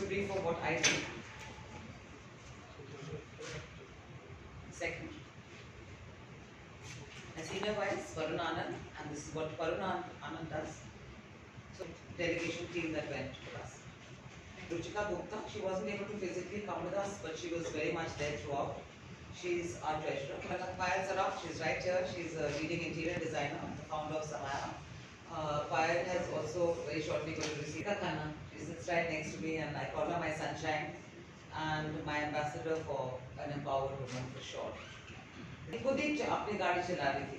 to brief for what I do. Second, a senior vice, Varun Anand, and this is what Varun Anand does. So, delegation team that went with us. Ruchika Gupta, she wasn't able to physically come with us, but she was very much there throughout. She's our treasurer. Payal Saraf, she's right here. She's a leading interior designer, the founder of Samaya. Payal has also very shortly going to receive Khanna. She sits right next to me, and I call her my sunshine and my ambassador for an empowered woman for sure. खुद ही अपनी गाड़ी चला रही थी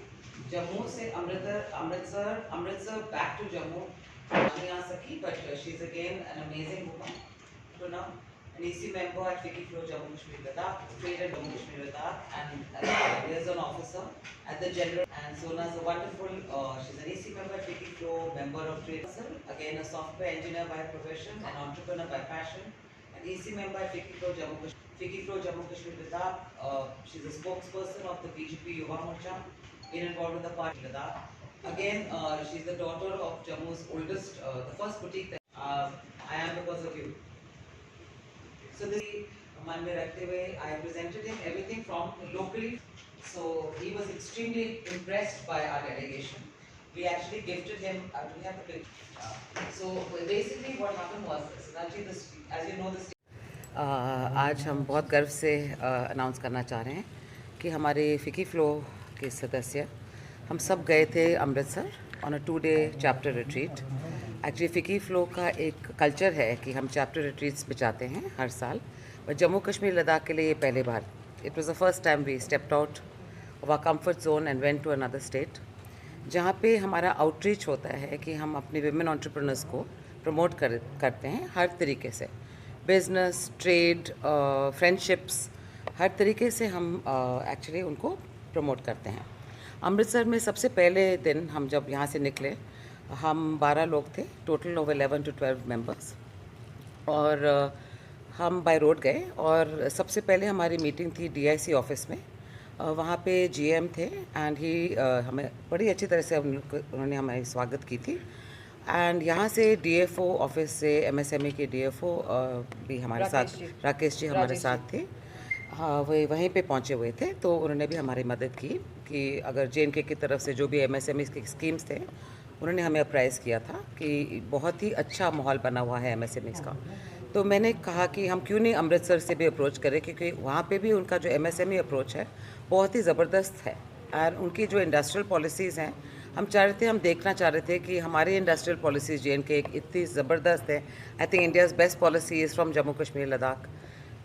जम्मू से Amritsar back to Jammu. नहीं आ सकी, but she's again an amazing woman. So now an EC member at Vicky Flow Jammu Kashmir Ladakh, traded Jammu Kashmir Ladakh, and liaison officer at the general. And Sona's a wonderful. She's an EC member at Vicky Flow, member of trade. Again a software engineer by profession, an entrepreneur by passion. An EC member at Vicky Flow Jammu Kashmir. Vicky Flow Jammu Kashmir Ladakh. She's a spokesperson of the BJP Yuva Morcha. Been involved with the party Ladakh. Again, she's the daughter of Jammu's oldest, the first boutique that I am because of you. So this man mein rakhte hue, I presented him everything from locally. So he was extremely impressed by our delegation. We actually gifted him. Do we have the picture? So basically, what happened was, Sinachi, as you know, this. आज हम बहुत गर्व से announce करना चाह रहे हैं कि हमारे फिकी फ्लो के सदस्य हम सब गए थे Amritsar on a 2-day chapter retreat. Actually फिकी फ्लो का एक कल्चर है कि हम चैप्टर रिट्रीट्स पे जाते हैं हर साल, बट जम्मू कश्मीर लद्दाख के लिए ये पहले बार. It was the first time we stepped out of our comfort zone and went to another state, जहाँ पे हमारा आउटरीच होता है कि हम अपने विमेन एंटरप्रेन्योर्स को प्रमोट करते हैं हर तरीके से. बिजनेस, ट्रेड, फ्रेंडशिप्स, हर तरीके से हम एक्चुअली उनको प्रमोट करते हैं. अमृतसर में सबसे पहले दिन हम जब यहाँ से निकले, हम 12 लोग थे, टोटल ऑफ 11 to 12 मेंबर्स, और हम बाय रोड गए. और सबसे पहले हमारी मीटिंग थी DIC ऑफिस में. वहाँ पे GM थे एंड ही हमें बड़ी अच्छी तरह से उन्होंने हमारी स्वागत की थी. एंड यहाँ से DFO ऑफिस से MSME के DFO भी हमारे साथ, राकेश जी हमारे साथ थे. हाँ, वही वहीं पे पहुँचे हुए थे, तो उन्होंने भी हमारी मदद की कि अगर JNK की तरफ से जो भी MSME के स्कीम्स थे, उन्होंने हमें अप्राइज़ किया था कि बहुत ही अच्छा माहौल बना हुआ है MSME का. तो मैंने कहा कि हम क्यों नहीं अमृतसर से भी अप्रोच करें, क्योंकि वहाँ पे भी उनका जो MSME अप्रोच है बहुत ही ज़बरदस्त है. और उनकी जो इंडस्ट्रियल पॉलिसीज़ हैं, हम देखना चाह रहे थे कि हमारी इंडस्ट्रियल पॉलिसीज़ JNK इतनी ज़बरदस्त है. I think India's best policy is from Jammu Kashmir Ladakh.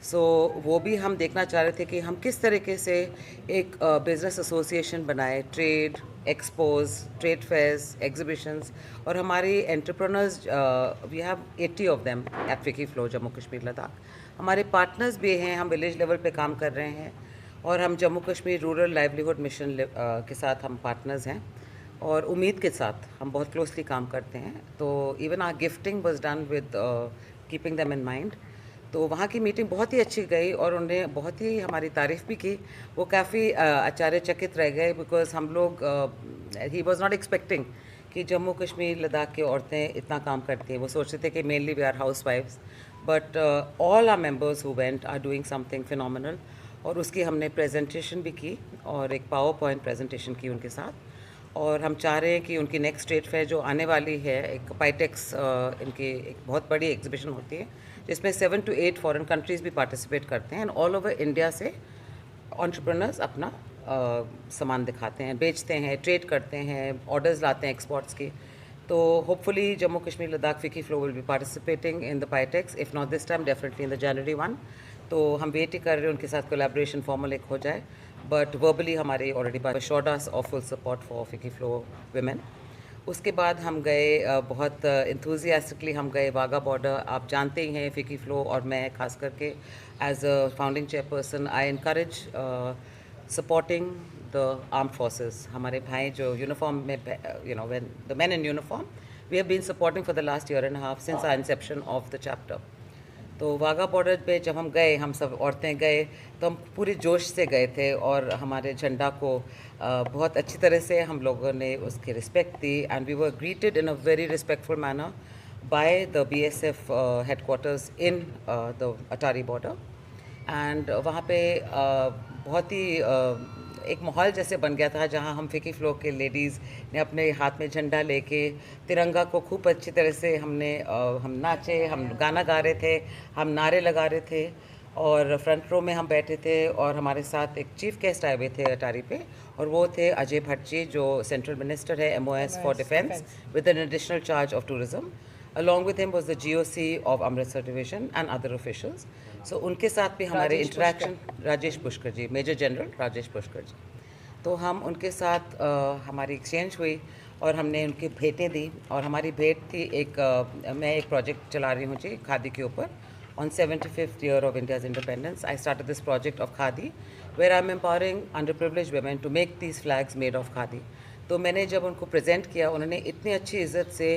So वो भी हम देखना चाह रहे थे कि हम किस तरीके से एक बिज़नेस एसोसिएशन बनाए, trade expos, trade fairs, exhibitions. और हमारी entrepreneurs, we have 80 of them at FICCI FLO Jammu Kashmir Ladakh. हमारे पार्टनर्स भी हैं, हम विलेज लेवल पे काम कर रहे हैं, और हम Jammu Kashmir rural livelihood mission के साथ हम पार्टनर्स हैं, और उम्मीद के साथ हम बहुत क्लोजली काम करते हैं. तो even our gifting was done with keeping them in mind. तो वहाँ की मीटिंग बहुत ही अच्छी गई, और उन्होंने बहुत ही हमारी तारीफ़ भी की. वो काफ़ी आश्चर्यचकित रह गए, बिकॉज हम लोग, ही वॉज नॉट एक्सपेक्टिंग कि जम्मू कश्मीर लद्दाख की औरतें इतना काम करती हैं. वो सोचते थे कि मेनली वी आर हाउस वाइफ्स, but all are members who went are doing something phenomenal. और उसकी हमने प्रेजेंटेशन भी की, और एक पावर पॉइंट प्रेजेंटेशन की उनके साथ. और हम चाह रहे हैं कि उनकी नेक्स्ट स्टेट फेयर जो आने वाली है, एक पाइटेक्स, इनकी एक बहुत बड़ी एग्जीबिशन होती है जिसमें 7 to 8 फॉरेन कंट्रीज़ भी पार्टिसिपेट करते हैं, एंड ऑल ओवर इंडिया से एंटरप्रेन्योर्स अपना सामान दिखाते हैं, बेचते हैं, ट्रेड करते हैं, ऑर्डर्स लाते हैं एक्सपोर्ट्स की. तो hopefully Jammu Kashmir Ladakh FICCI FLO will be participating in the PITEX, if not this time definitely in the January 1. तो हम वेट ही कर रहे हैं उनके साथ कोलैबोरेशन फॉर्मल एक हो जाए. बट वर्बली हमारी already assured us of full support for फिकी फ्लो women. उसके बाद हम गए, बहुत इंथुजियास्टिकली हम गए वाघा बॉर्डर. आप जानते ही हैं फिकी फ्लो और मैं खास करके as a founding chairperson I encourage supporting the armed forces. हमारे भाई जो यूनिफॉर्म में, when the men in uniform, we have been supporting for the last year and a half since our inception of the chapter. तो Wagah border पे जब हम गए, हम सब औरतें गए, तो हम पूरे जोश से गए थे, और हमारे झंडा को बहुत अच्छी तरह से हम लोगों ने उसकी रिस्पेक्ट दी. And we were greeted in a very respectful manner by the BSF headquarters in the Atari border. And वहाँ पे बहुत ही एक माहौल जैसे बन गया था जहाँ हम फिकी फ्लो के लेडीज़ ने अपने हाथ में झंडा लेके तिरंगा को खूब अच्छी तरह से हम नाचे, हम गाना गा रहे थे, हम नारे लगा रहे थे और फ्रंट रो में हम बैठे थे और हमारे साथ एक चीफ गेस्ट आए हुए थे अटारी पे और वो थे अजय भट्ट जी जो सेंट्रल मिनिस्टर है MOS for defence with an additional charge of tourism. Along with him was the GOC of Amritsar division and other officials. So उनके साथ भी हमारे इंटरेक्शन राजेश पुष्कर जी, मेजर जनरल राजेश पुष्कर जी, तो हम उनके साथ हमारी एक्सचेंज हुई और हमने उनकी भेंटें दी और हमारी भेंट थी मैं एक प्रोजेक्ट चला रही हूँ जी खादी के ऊपर. On 75th year of India's independence, I started this project of Khadi, where I'm empowering underprivileged women to make these flags made of Khadi. तो मैंने जब उनको प्रेजेंट किया उन्होंने इतनी अच्छी इज्जत से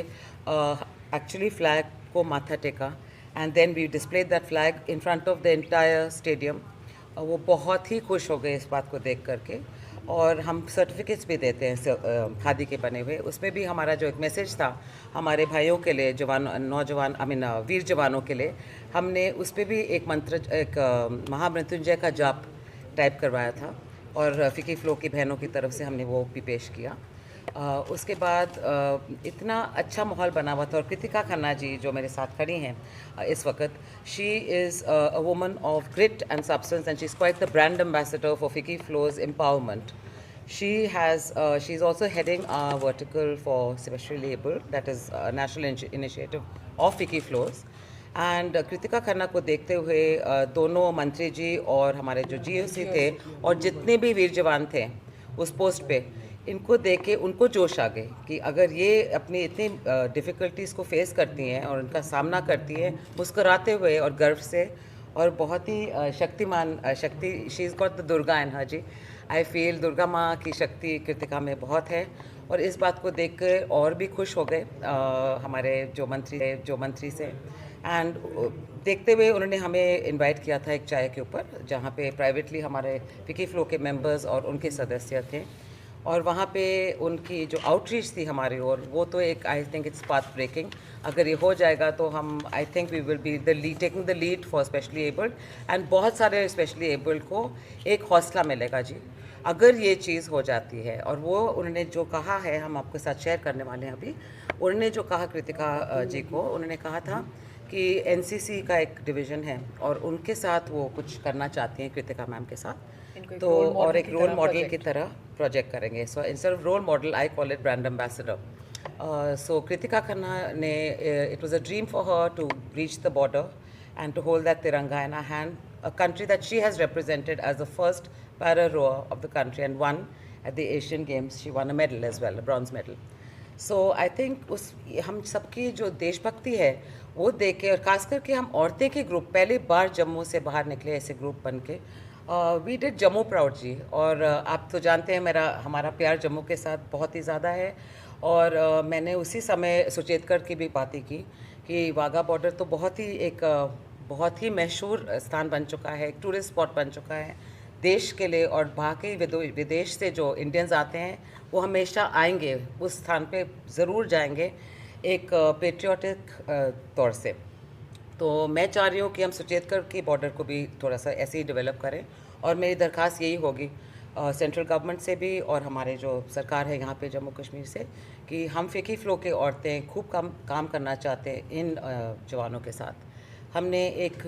एक्चुअली फ्लैग को माथा टेका and then we displayed that flag in front of the entire stadium. वो बहुत ही खुश हो गए इस बात को देख करके और हम सर्टिफिकेट्स भी देते हैं खादी के बने हुए. उसमें भी हमारा जो एक मैसेज था हमारे भाइयों के लिए, नौजवान वीर जवानों के लिए, हमने उस पर भी एक मंत्र, एक महामृत्युंजय का जाप टाइप करवाया था और फिकी फ्लो की बहनों की तरफ से हमने वो भी पेश किया. उसके बाद इतना अच्छा माहौल बना हुआ था और कृतिका खन्ना जी जो मेरे साथ खड़ी हैं इस वक्त, she is a woman of grit and substance and she is quite the brand ambassador for FICCI FLO's empowerment. She is also heading a vertical for specially able, that is a national initiative of Ficky Flows. And Kritika Khanna को देखते हुए दोनों मंत्री जी और हमारे जो GOC थे और जितने भी वीर जवान थे उस पोस्ट पे, इनको देख के उनको जोश आ गए कि अगर ये अपनी इतनी डिफ़िकल्टीज़ को फेस करती हैं और उनका सामना करती हैं मुस्कुराते हुए और गर्व से और बहुत ही शक्ति, she is got the Durga in her जी. आई फील दुर्गा माँ की शक्ति कृतिका में बहुत है और इस बात को देख कर और भी खुश हो गए हमारे जो मंत्री से. एंड देखते हुए उन्होंने हमें इनवाइट किया था एक चाय के ऊपर जहाँ पे प्राइवेटली हमारे फिकी फ्लो के मेंबर्स और उनके सदस्य थे और वहाँ पे उनकी जो आउटरीच थी हमारी ओर, वो तो एक I think it's path breaking. अगर ये हो जाएगा तो हम I think we will be taking the lead for specially abled and बहुत सारे स्पेशली एबल्ड को एक हौसला मिलेगा जी अगर ये चीज़ हो जाती है. और वो उन्होंने जो कहा है हम आपके साथ शेयर करने वाले हैं अभी. उन्होंने जो कहा कृतिका जी को, उन्होंने कहा था कि NCC का एक डिवीज़न है और उनके साथ वो कुछ करना चाहती हैं कृतिका मैम के साथ, तो और एक रोल मॉडल की तरह प्रोजेक्ट करेंगे. So instead of role model I call it brand ambassador. So Kritika Khanna ने, it was a dream for her to reach the border and to hold that tiranga in her hand, a country that she has represented as the first para rower of the country and won at the Asian Games. She won a medal as well, a bronze medal. So I think हम सबकी जो देशभक्ति है वो देख के, और खास करके हम औरतें के ग्रुप पहली बार जम्मू से बाहर निकले ऐसे ग्रुप बन के, वी डिड जम्मू प्राउड जी. और आप तो जानते हैं हमारा प्यार जम्मू के साथ बहुत ही ज़्यादा है. और मैंने उसी समय सुचेतकर की भी बातें की कि वाघा बॉर्डर तो बहुत ही मशहूर स्थान बन चुका है, एक टूरिस्ट स्पॉट बन चुका है देश के लिए. और बाकी विदेश से जो इंडियंस आते हैं वो हमेशा आएंगे, उस स्थान पे ज़रूर जाएंगे एक पेट्रियाटिक तौर से. तो मैं चाह रही हूँ कि हम सुचेतकर की बॉर्डर को भी थोड़ा सा ऐसे ही डेवलप करें. और मेरी दरख्वास्त यही होगी सेंट्रल गवर्नमेंट से भी और हमारे जो सरकार है यहाँ पे जम्मू कश्मीर से, कि हम फिकी फ्लो के औरतें खूब काम करना चाहते हैं इन जवानों के साथ. हमने एक